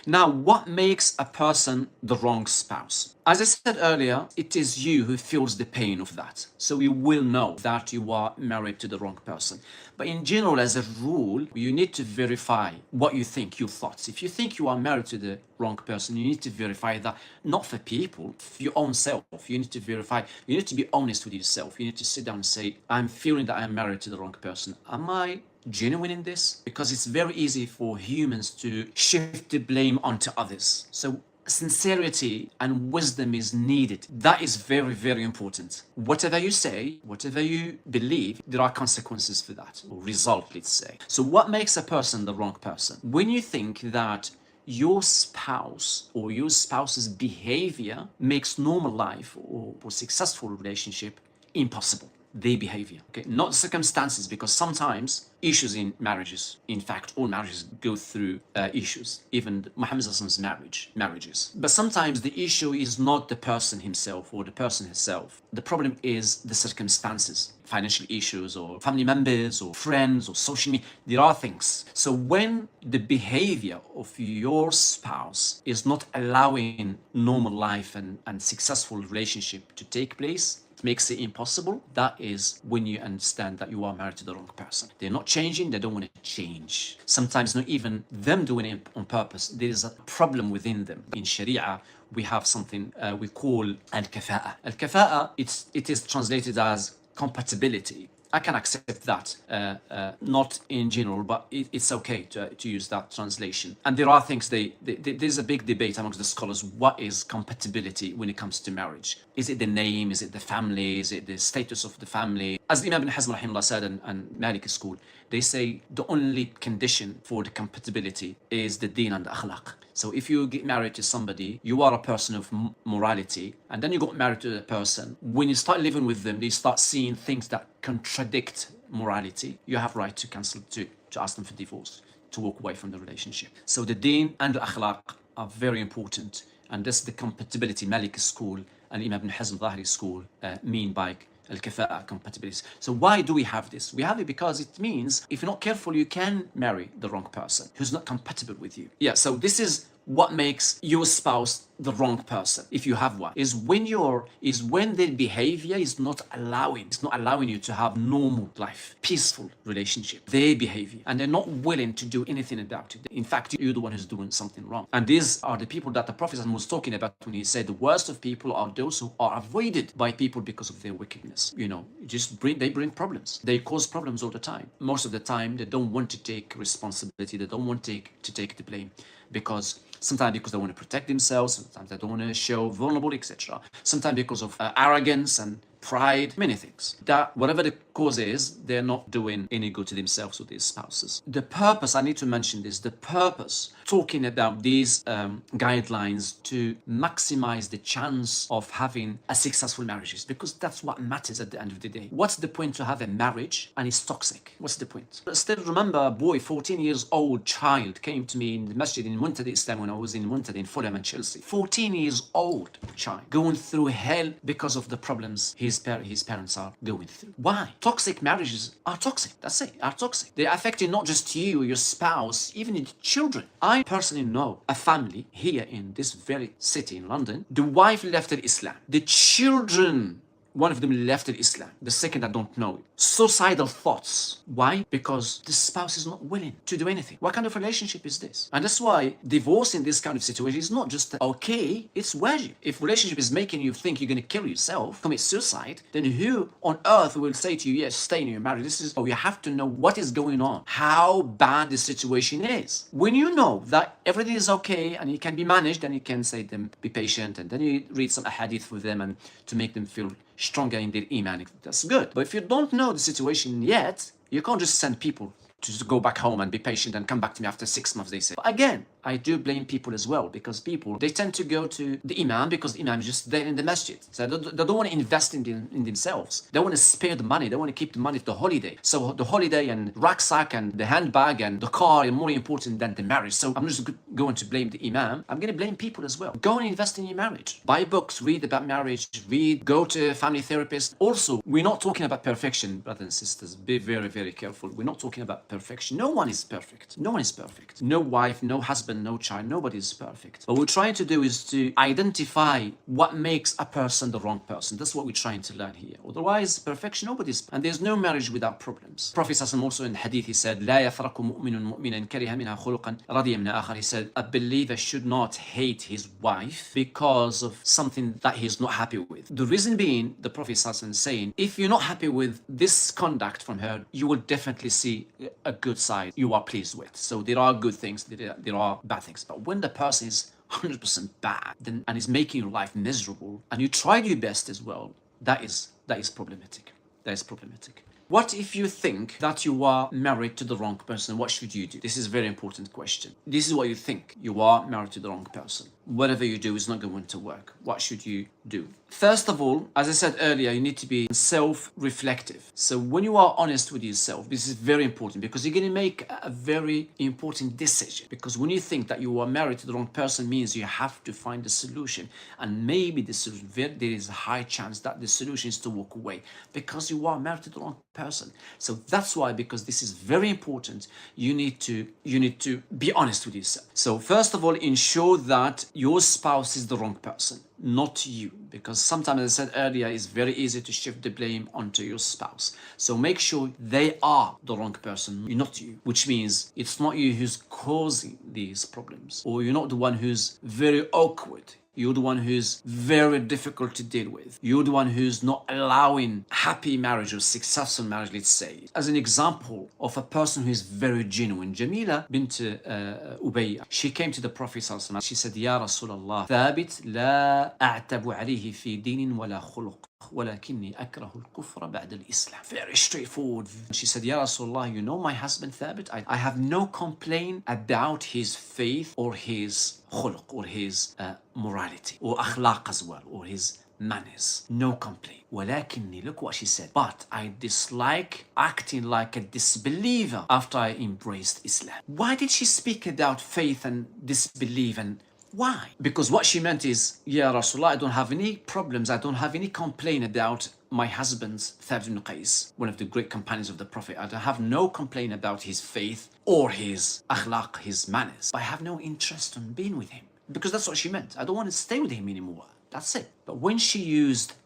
Now, what makes a person the wrong spouse? As I said earlier, it is you who feels the pain of that. So you will know that you are married to the wrong person. But in general, as a rule, you need to verify what you think, your thoughts. If you think you are married to the wrong person, you need to verify that, not for people, for your own self. You need to verify, you need to be honest with yourself. You need to sit down and say, I'm feeling that I'm married to the wrong person. Am I genuine in this? Because it's very easy for humans to shift the blame onto others. So sincerity and wisdom is needed. That is very, very important. Whatever you say, whatever you believe, there are consequences for that, or result, let's say. So what makes a person the wrong person? When you think that your spouse or your spouse's behavior makes normal life or successful relationship impossible. Their behavior, okay, not circumstances, because sometimes issues in marriages, in fact, all marriages go through issues, even Muhammad's marriages. But sometimes the issue is not the person himself or the person herself. The problem is the circumstances, financial issues or family members or friends or social media. There are things. So when the behavior of your spouse is not allowing normal life and successful relationship to take place, makes it impossible, that is when you understand that you are married to the wrong person. They're not changing, they don't want to change. Sometimes not even them doing it on purpose. There is a problem within them. In Sharia, we have something we call al-kafa'a. Al-kafa'a, it is translated as compatibility. I can accept that, not in general, but it's okay to use that translation. And there are things, there's a big debate amongst the scholars, what is compatibility when it comes to marriage? Is it the name? Is it the family? Is it the status of the family? As Imam ibn Hazm rahimahullah said, and Malik school, they say the only condition for the compatibility is the deen and the akhlaq. So if you get married to somebody, you are a person of morality, and then you got married to a person, when you start living with them, they start seeing things that contradict morality. You have right to cancel, to ask them for divorce, to walk away from the relationship. So the deen and the akhlaq are very important, and this is the compatibility Malik school and Imam ibn Hazm Zahiri school mean by al-kafa'a, compatibility. So why do we have this? We have it because it means if you're not careful, you can marry the wrong person who's not compatible with you. Yeah, so this is what makes your spouse the wrong person, if you have one, is when their behavior is not allowing you to have normal life, peaceful relationship, their behavior, and they're not willing to do anything about it. In fact, you're the one who's doing something wrong. And these are the people that the Prophet was talking about when he said the worst of people are those who are avoided by people because of their wickedness. You know, they bring problems. They cause problems all the time. Most of the time, they don't want to take responsibility. They don't want to take the blame, sometimes because they want to protect themselves, sometimes they don't want to show vulnerable, etc. Sometimes because of arrogance and pride, many things. That whatever the cause is, they're not doing any good to themselves or their spouses. The purpose, I need to mention this, the purpose, talking about these guidelines to maximize the chance of having a successful marriage, because that's what matters at the end of the day. What's the point to have a marriage and it's toxic? What's the point? I still remember a boy, 14 years old child, came to me in the masjid in Muntada Islam when I was in Muntada in Fulham and Chelsea. 14 years old child, going through hell because of the problems his parents are going through. Why? Toxic marriages are toxic. That's it, are toxic. They're affecting not just you, your spouse, even the children. I personally know a family here in this very city in London. The wife left Islam. The children, one of them left Islam. The second, I don't know. Suicidal thoughts. Why? Because the spouse is not willing to do anything. What kind of relationship is this? And that's why divorce in this kind of situation is not just okay, it's wajib. If relationship is making you think you're going to kill yourself, commit suicide, then who on earth will say to you, yes, stay in your marriage? You have to know what is going on, how bad the situation is. When you know that everything is okay and it can be managed, then you can say to them, be patient, and then you read some hadith for them and to make them feel stronger in their iman. That's good. But if you don't know the situation yet, you can't just send people to just go back home and be patient and come back to me after 6 months, they say. But again, I do blame people as well, because people, they tend to go to the imam because the imam is just there in the masjid. So they don't want to invest in themselves. They want to spare the money. They want to keep the money for the holiday. So the holiday and rucksack and the handbag and the car are more important than the marriage. So I'm just going to blame the imam. I'm going to blame people as well. Go and invest in your marriage. Buy books, read about marriage, go to a family therapist. Also, we're not talking about perfection, brothers and sisters. Be very, very careful. We're not talking about perfection. No one is perfect. No one is perfect. No wife, no husband, husband, no child. Nobody is perfect. What we're trying to do is to identify what makes a person the wrong person. That's what we're trying to learn here. Otherwise, perfection, nobody's. And there's no marriage without problems. Prophet ﷺ also in hadith, he said, لا يفرق مؤمن مؤمنا كره منها خلقا رضي من آخر. He said, a believer should not hate his wife because of something that he's not happy with. The reason being, the Prophet ﷺ is saying, if you're not happy with this conduct from her, you will definitely see a good side you are pleased with. So there are good things, there are bad things. But when the person is 100% bad and is making your life miserable, and you tried your best as well, that is problematic. That is problematic. What if you think that you are married to the wrong person? What should you do? This is a very important question. This is what you think. You are married to the wrong person. Whatever you do is not going to work. What should you do? First of all, as I said earlier, you need to be self-reflective. So when you are honest with yourself, this is very important because you're going to make a very important decision. Because when you think that you are married to the wrong person means you have to find a solution. And maybe there is a high chance that the solution is to walk away because you are married to the wrong person. So that's why, because this is very important, you need to be honest with yourself. So first of all, ensure that your spouse is the wrong person, not you, because sometimes, as I said earlier, it's very easy to shift the blame onto your spouse. So make sure they are the wrong person, not you, which means it's not you who's causing these problems, or you're not the one who's very awkward. You're the one who's very difficult to deal with. You're the one who's not allowing happy marriage or successful marriage, let's say. As an example of a person who's very genuine, Jamila bint Ubayy, she came to the Prophet ﷺ. She said, Ya Rasulullah, ثابت لا أعتب عليه في دين ولا خلق. ولكني أكره الكفر بعد الإسلام. Very straightforward. She said, Ya Rasulullah, you know my husband Thabit? I have no complaint about his faith or his khuluq or his morality or akhlaq as well, or his manners. No complaint. ولكني, look what she said, but I dislike acting like a disbeliever after I embraced Islam. Why did she speak about faith and disbelief, and why? Because what she meant is, Ya Rasulullah, I don't have any problems, I don't have any complaint about my husband's Thabit ibn Qais, one of the great companions of the Prophet. I don't have no complaint about his faith or his akhlaq, his manners. But I have no interest in being with him. Because that's what she meant. I don't want to stay with him anymore. That's it. But when she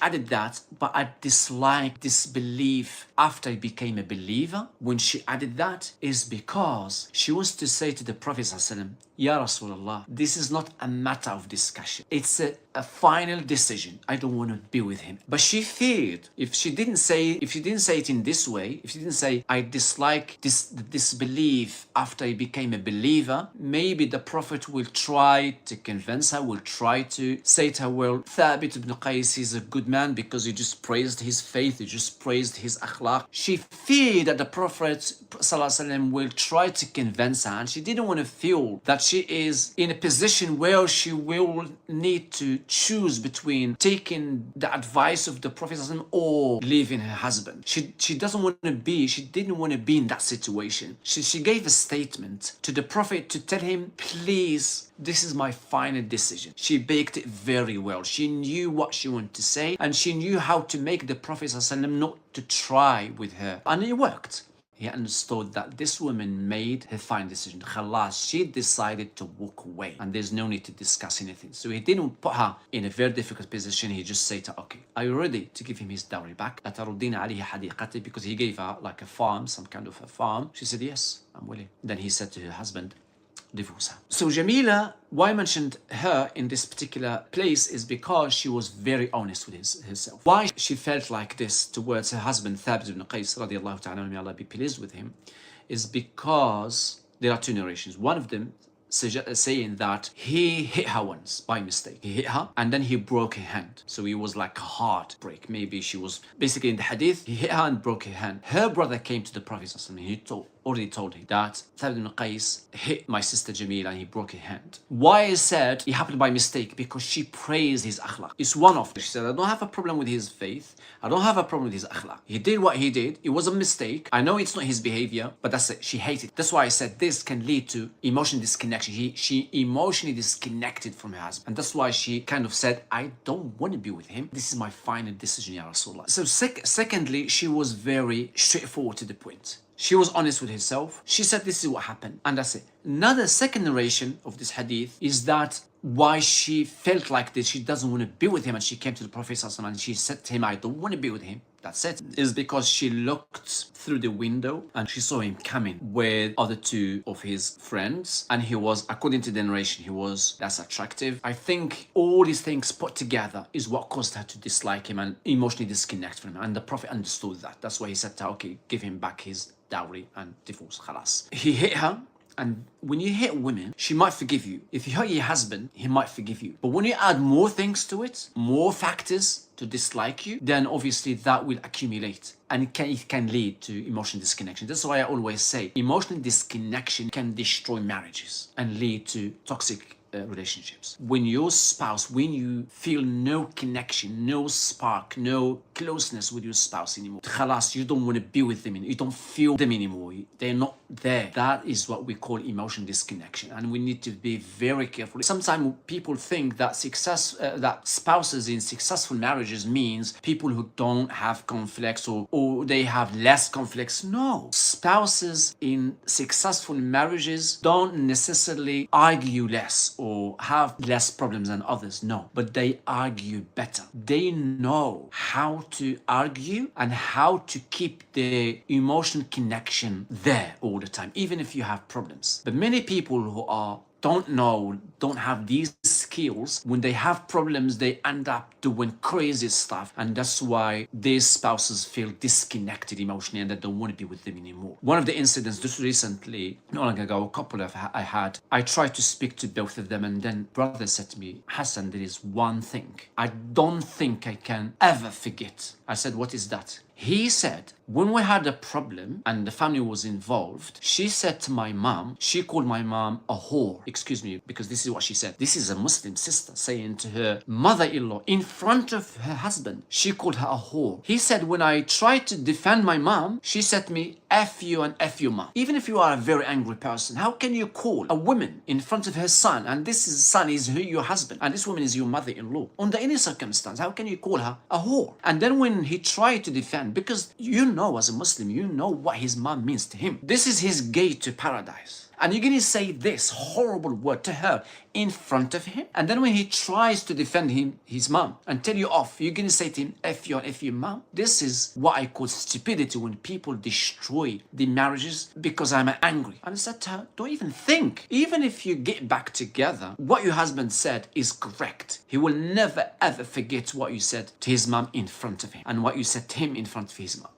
added that, but I dislike disbelief after I became a believer, when she added that, is because she wants to say to the Prophet ﷺ, Ya Rasulullah, this is not a matter of discussion. It's a final decision. I don't want to be with him. But she feared if she didn't say it in this way, if she didn't say, I dislike disbelief after I became a believer, maybe the Prophet will try to convince her, will try to say to her, well, Thabit ibn Qais is a good man because you just praised his faith, you just praised his akhlaq. She feared that the Prophet ﷺ will try to convince her, and she didn't want to feel that she is in a position where she will need to choose between taking the advice of the Prophet ﷺ or leaving her husband. She didn't want to be in that situation. She gave a statement to the Prophet to tell him, please, this is my final decision. She baked it very well. She knew what she wanted to say, and she knew how to make the Prophet ﷺ not to try with her. And it worked. He understood that this woman made her final decision. Khalas, she decided to walk away, and there's no need to discuss anything. So he didn't put her in a very difficult position. He just said to her, okay, are you ready to give him his dowry back? Because he gave her like a farm, some kind of a farm. She said, yes, I'm willing. Then he said to her husband, divorce her. So Jamila, why I mentioned her in this particular place is because she was very honest with herself. Why she felt like this towards her husband Thabit ibn Qais radiallahu ta'ala, may Allah be pleased with him, is because there are two narrations. One of them saying that he hit her once by mistake. He hit her and then he broke her hand. So it was like a heartbreak. Maybe she was basically in the hadith, he hit her and broke her hand. Her brother came to the Prophet and he already told him that Thabit ibn Qais hit my sister Jamila and he broke her hand. Why I said it happened by mistake? Because she praised his akhlaq. It's one of them. She said, I don't have a problem with his faith. I don't have a problem with his akhlaq. He did what he did. It was a mistake. I know it's not his behavior, but that's it. She hated it. That's why I said this can lead to emotional disconnection. She emotionally disconnected from her husband. And that's why she kind of said, I don't want to be with him. This is my final decision, Ya Rasulullah. So secondly, she was very straightforward to the point. She was honest with herself. She said, this is what happened. And that's it. Another second narration of this hadith is that why she felt like this, she doesn't want to be with him, and she came to the Prophet ﷺ and she said to him, I don't want to be with him. That's it. Is because she looked through the window and she saw him coming with other two of his friends, and he was, according to the narration, he was less attractive. I think all these things put together is what caused her to dislike him and emotionally disconnect from him, and the Prophet understood that. That's why he said to her, okay, give him back his dowry and divorce, khalas. He hit her. And when you hit women, she might forgive you. If you hurt your husband, he might forgive you. But when you add more things to it, more factors to dislike you, then obviously that will accumulate. And it can lead to emotional disconnection. That's why I always say emotional disconnection can destroy marriages and lead to toxic relationships. When your spouse, when you feel no connection, no spark, no closeness with your spouse anymore, khalas, you don't want to be with them, you don't feel them anymore, they're not there. That is what we call emotional disconnection, and we need to be very careful. Sometimes people think that that spouses in successful marriages means people who don't have conflicts or they have less conflicts. No, spouses in successful marriages don't necessarily argue less or have less problems than others. No, but they argue better. They know how to argue and how to keep the emotional connection there all the time, even if you have problems. But many people who don't have these skills, when they have problems, they end up doing crazy stuff, and that's why these spouses feel disconnected emotionally and they don't want to be with them anymore. One of the incidents just recently, not long ago, a couple of I tried to speak to both of them, and then brother said to me, Hassan, there is one thing I don't think I can ever forget. I said, what is that? He said, when we had a problem and the family was involved, she said to my mom, she called my mom a whore. Excuse me, because this is what she said. This is a Muslim sister saying to her mother-in-law in front of her husband, she called her a whore. He said, when I tried to defend my mom, she said to me, F you and F your mom. Even if you are a very angry person, how can you call a woman in front of her son, and son is your husband, and this woman is your mother-in-law? Under any circumstance, how can you call her a whore? And then when he tried to defend, because you know as a Muslim, you know what his mom means to him. This is his gate to paradise. And you're going to say this horrible word to her in front of him. And then when he tries to defend his mom and tell you off, you're going to say to him, F you and F your mom. This is what I call stupidity, when people destroy the marriages because I'm angry. And I said to her, don't even think. Even if you get back together, what your husband said is correct. He will never ever forget what you said to his mom in front of him and what you said to him in front of his mom.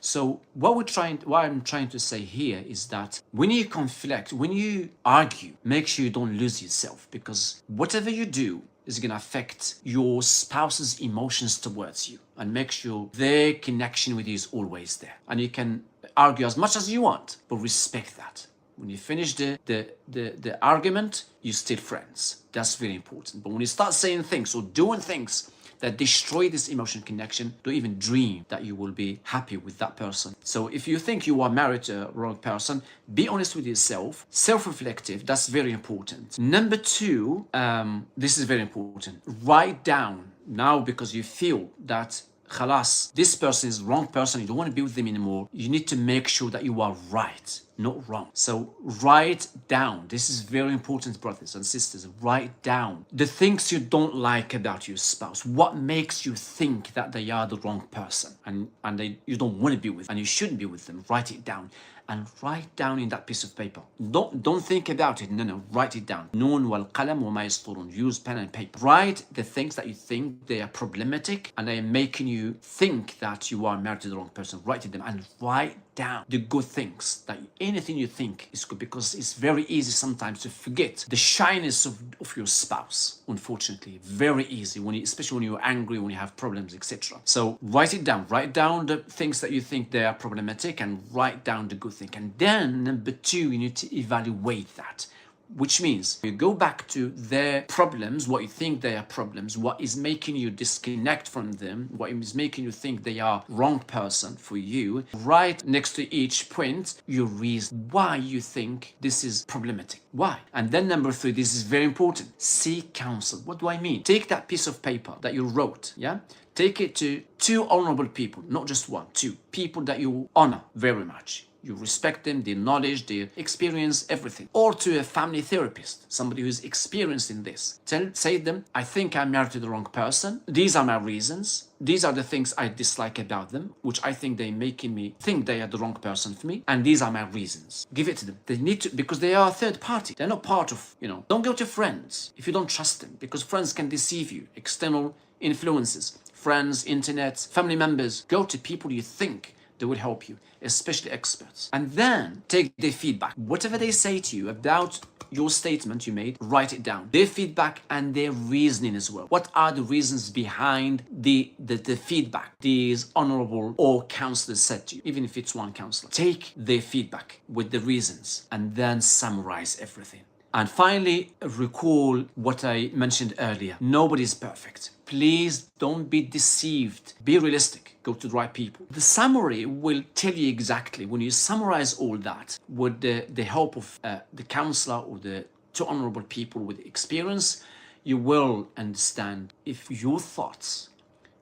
So what I'm trying to say here is that when you conflict, when you argue, make sure you don't lose yourself, because whatever you do is going to affect your spouse's emotions towards you, and make sure their connection with you is always there. And you can argue as much as you want, but respect that. When you finish the argument, you're still friends. That's very important. But when you start saying things or doing things that destroy this emotional connection, don't even dream that you will be happy with that person. So if you think you are married to a wrong person, be honest with yourself, self-reflective. That's very important. Number two, this is very important. Write down now, because you feel that khalas, this person is the wrong person, you don't want to be with them anymore. You need to make sure that you are right, not wrong. So write down. This is very important, brothers and sisters. Write down the things you don't like about your spouse. What makes you think that they are the wrong person and you don't want to be with them and you shouldn't be with them. Write it down. And write down in that piece of paper. Don't think about it. No, write it down. Nun wal qalam wa ma yasturun. Use pen and paper. Write the things that you think they are problematic and they are making you think that you are married to the wrong person. Write it down and write down the good things, that anything you think is good, because it's very easy sometimes to forget the shyness of your spouse. Unfortunately, very easy, especially when you're angry, when you have problems, etc. So write it down. Write down the things that you think they are problematic and write down the good thing. And then number two, you need to evaluate that. Which means you go back to their problems, what you think they are problems, what is making you disconnect from them, what is making you think they are wrong person for you. Right next to each point, your reason why you think this is problematic. Why? And then number three, this is very important. Seek counsel. What do I mean? Take that piece of paper that you wrote, yeah? take it to two honorable people, not just one, two people that you honor very much. You respect them, their knowledge, their experience, everything. Or to a family therapist, somebody who's experienced in this. Say to them, I think I'm married to the wrong person. These are my reasons. These are the things I dislike about them, which I think they're making me think they are the wrong person for me. And these are my reasons. Give it to them. They need to, because they are a third party. They're not part of, don't go to friends if you don't trust them, because friends can deceive you. External influences, friends, internet, family members. Go to people you think they will help you, especially experts. And then take their feedback. Whatever they say to you about your statement you made, write it down. Their feedback and their reasoning as well. What are the reasons behind the feedback these honorable or counselors said to you, even if it's one counselor? Take their feedback with the reasons and then summarize everything. And finally, recall what I mentioned earlier. Nobody is perfect. Please don't be deceived. Be realistic. Go to the right people. The summary will tell you exactly, when you summarize all that with the help of the counselor or the two honorable people with experience, you will understand if your thoughts,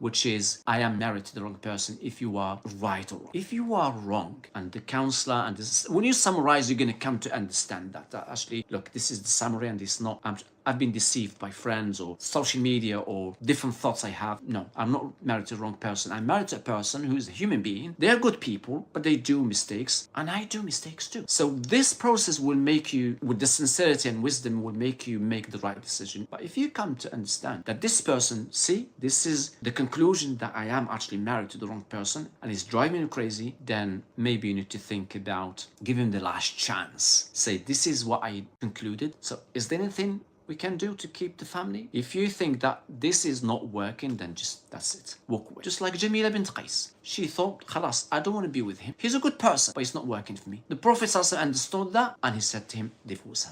which is, I am married to the wrong person, if you are right or wrong. If you are wrong, and the counselor, and this, when you summarize, you're going to come to understand that actually, look, this is the summary, and it's not, I've been deceived by friends or social media or different thoughts I have. No, I'm not married to the wrong person. I'm married to a person who is a human being. They're good people, but they do mistakes, and I do mistakes too. So this process will make you, with the sincerity and wisdom, will make you make the right decision. But if you come to understand that this person, see, this is the conclusion that I am actually married to the wrong person, and it's driving you crazy, then maybe you need to think about giving the last chance. Say, this is what I concluded. So is there anything we can do to keep the family? If you think that this is not working, then just, that's it. Walk away. Just like Jamila bint Qais. She thought, khalas, I don't want to be with him. He's a good person, but it's not working for me. The Prophet also understood that, and he said to him, divorce her.